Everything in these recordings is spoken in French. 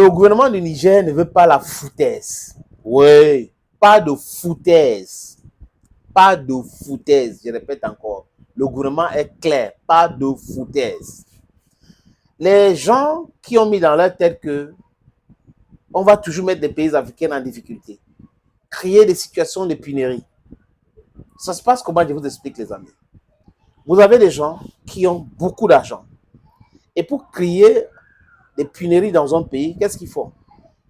Le gouvernement du Niger ne veut pas la foutaise. Oui, pas de foutaise. Pas de foutaise, je répète encore. Le gouvernement est clair, pas de foutaise. Les gens qui ont mis dans leur tête que on va toujours mettre des pays africains en difficulté, créer des situations de pénurie. Ça se passe comment, je vous explique les amis. Vous avez des gens qui ont beaucoup d'argent. Et pour créer des pénuries dans un pays, qu'est-ce qu'ils font?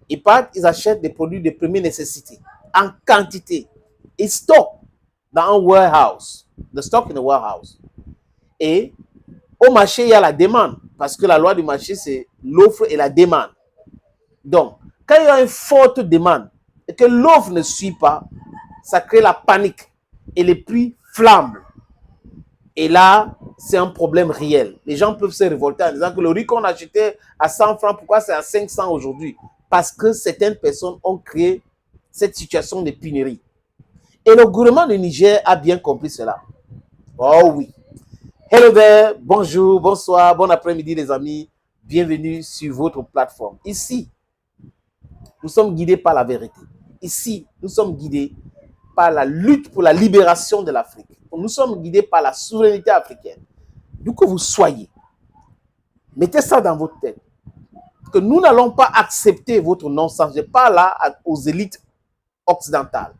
Ils partent, ils achètent des produits de première nécessité, en quantité. Ils stockent dans un warehouse, de stock in a warehouse. Et au marché, il y a la demande, parce que la loi du marché, c'est l'offre et la demande. Donc, quand il y a une forte demande et que l'offre ne suit pas, ça crée la panique et les prix flambent. Et là, c'est un problème réel. Les gens peuvent se révolter en disant que le riz qu'on achetait à 100 francs, pourquoi c'est à 500 aujourd'hui? Parce que certaines personnes ont créé cette situation de pénurie. Et le gouvernement du Niger a bien compris cela. Oh oui. Hello there, bonjour, bonsoir, bon après-midi les amis. Bienvenue sur votre plateforme. Ici, nous sommes guidés par la vérité. Ici, nous sommes guidés par la lutte pour la libération de l'Afrique. Nous sommes guidés par la souveraineté africaine. D'où que vous soyez, mettez ça dans votre tête. Que nous n'allons pas accepter votre non-sens. Je parle là aux élites occidentales.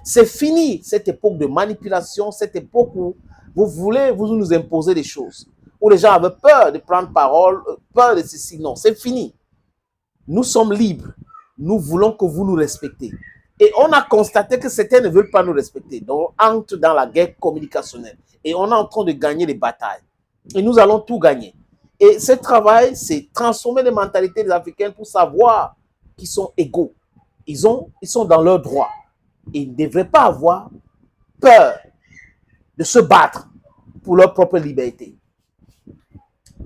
C'est fini cette époque de manipulation, cette époque où vous voulez vous nous imposer des choses, où les gens avaient peur de prendre parole, peur de ceci. Non, c'est fini. Nous sommes libres. Nous voulons que vous nous respectez. Et on a constaté que certains ne veulent pas nous respecter. Donc, on entre dans la guerre communicationnelle. Et on est en train de gagner les batailles. Et nous allons tout gagner. Et ce travail, c'est transformer les mentalités des Africains pour savoir qu'ils sont égaux. Ils sont dans leurs droits. Ils ne devraient pas avoir peur de se battre pour leur propre liberté.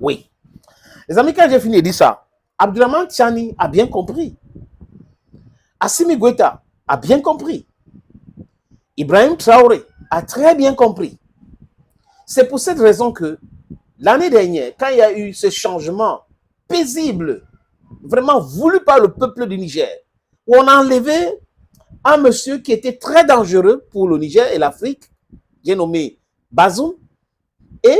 Oui. Les amis, quand j'ai fini de dire ça, Abdourahmane Tchani a bien compris. Assimi Goïta a bien compris. Ibrahim Traoré a très bien compris. C'est pour cette raison que l'année dernière, quand il y a eu ce changement paisible, vraiment voulu par le peuple du Niger, où on a enlevé un monsieur qui était très dangereux pour le Niger et l'Afrique, j'ai nommé Bazoum, et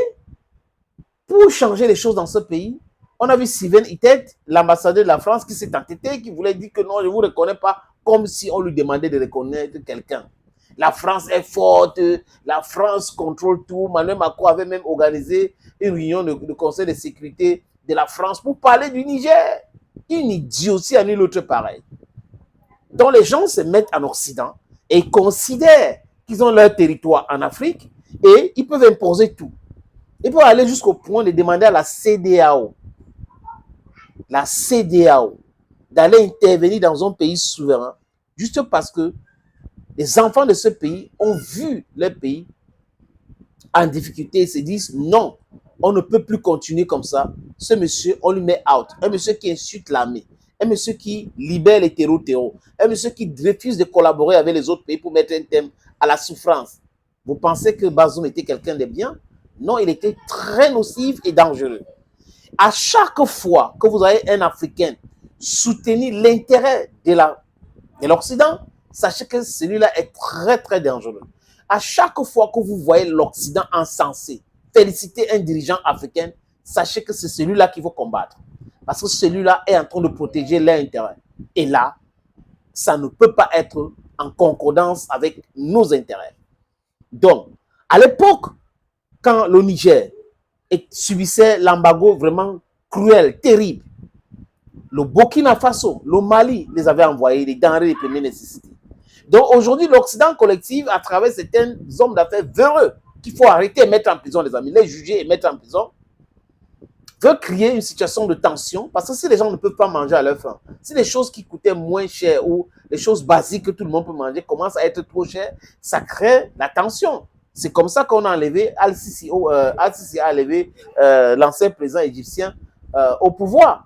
pour changer les choses dans ce pays, on a vu Sylvain Itet, l'ambassadeur de la France, qui s'est entêté, qui voulait dire que non, je ne vous reconnais pas, comme si on lui demandait de reconnaître quelqu'un. La France est forte, la France contrôle tout. Emmanuel Macron avait même organisé une réunion de conseil de sécurité de la France pour parler du Niger. Une idiotie à nul autre pareil. Donc les gens se mettent en Occident et considèrent qu'ils ont leur territoire en Afrique et ils peuvent imposer tout. Ils peuvent aller jusqu'au point de demander à la CEDEAO, d'aller intervenir dans un pays souverain, juste parce que les enfants de ce pays ont vu leur pays en difficulté et se disent non, on ne peut plus continuer comme ça. Ce monsieur, on lui met out. Un monsieur qui insulte l'armée, un monsieur qui libère les terreaux, un monsieur qui refuse de collaborer avec les autres pays pour mettre un thème à la souffrance. Vous pensez que Bazoum était quelqu'un de bien? Non, il était très nocif et dangereux. À chaque fois que vous avez un Africain soutenir l'intérêt de l'Occident, sachez que celui-là est très, très dangereux. À chaque fois que vous voyez l'Occident encensé, féliciter un dirigeant africain, sachez que c'est celui-là qu'il faut combattre. Parce que celui-là est en train de protéger leur intérêt. Et là, ça ne peut pas être en concordance avec nos intérêts. Donc, à l'époque, quand le Niger subissait l'embargo vraiment cruel, terrible, le Burkina Faso, le Mali les avait envoyés les denrées de première nécessité. Donc aujourd'hui, l'Occident collectif, à travers certains hommes d'affaires véreux, qu'il faut arrêter et mettre en prison, les amis, les juger et mettre en prison, veut créer une situation de tension, parce que si les gens ne peuvent pas manger à leur faim, si les choses qui coûtaient moins cher ou les choses basiques que tout le monde peut manger commencent à être trop chères, ça crée la tension. C'est comme ça qu'on a enlevé Al-Sisi, Al-Sisi a enlevé l'ancien président égyptien au pouvoir,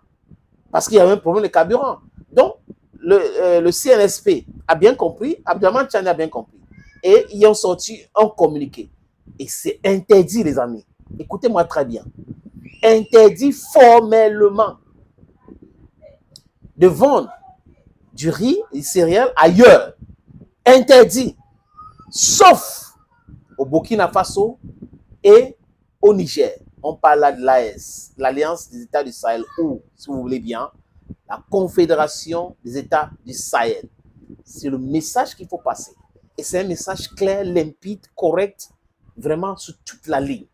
parce qu'il y avait un problème de carburant. Donc, le CNSP a bien compris, Abdourahmane Tchani a bien compris, et ils ont sorti un communiqué. Et c'est interdit, les amis. Écoutez-moi très bien. Interdit formellement de vendre du riz et des céréales ailleurs. Interdit. Sauf au Burkina Faso et au Niger. On parle là de l'AES, l'Alliance des États du Sahel, ou, si vous voulez bien, la Confédération des États du Sahel. C'est le message qu'il faut passer. Et c'est un message clair, limpide, correct, vraiment sur toute la ligne.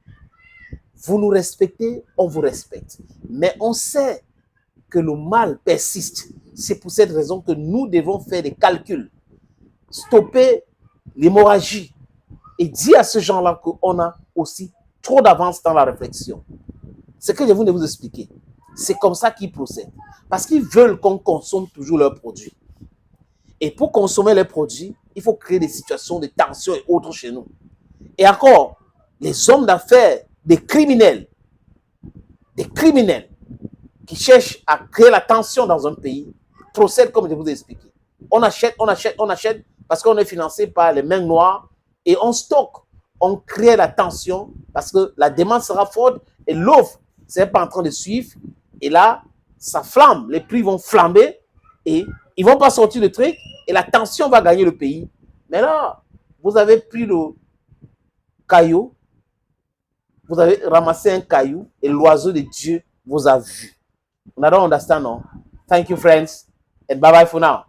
Vous nous respectez, on vous respecte. Mais on sait que le mal persiste. C'est pour cette raison que nous devons faire des calculs, stopper l'hémorragie et dire à ce gens-là qu'on a aussi trop d'avance dans la réflexion. C'est ce que je viens de vous expliquer. C'est comme ça qu'ils procèdent. Parce qu'ils veulent qu'on consomme toujours leurs produits. Et pour consommer les produits, il faut créer des situations de tension et autres chez nous. Et encore, les hommes d'affaires, des criminels qui cherchent à créer la tension dans un pays, procèdent comme je vous ai expliqué. On achète parce qu'on est financé par les mains noires et on stocke. On crée la tension parce que la demande sera forte et l'offre n'est pas en train de suivre. Et là, ça flambe. Les prix vont flamber et ils ne vont pas sortir le truc et la tension va gagner le pays. Mais là, vous avez pris le caillou, vous avez ramassé un caillou et l'oiseau de Dieu vous a vu. I don't understand, no? Thank you, friends, and bye-bye for now.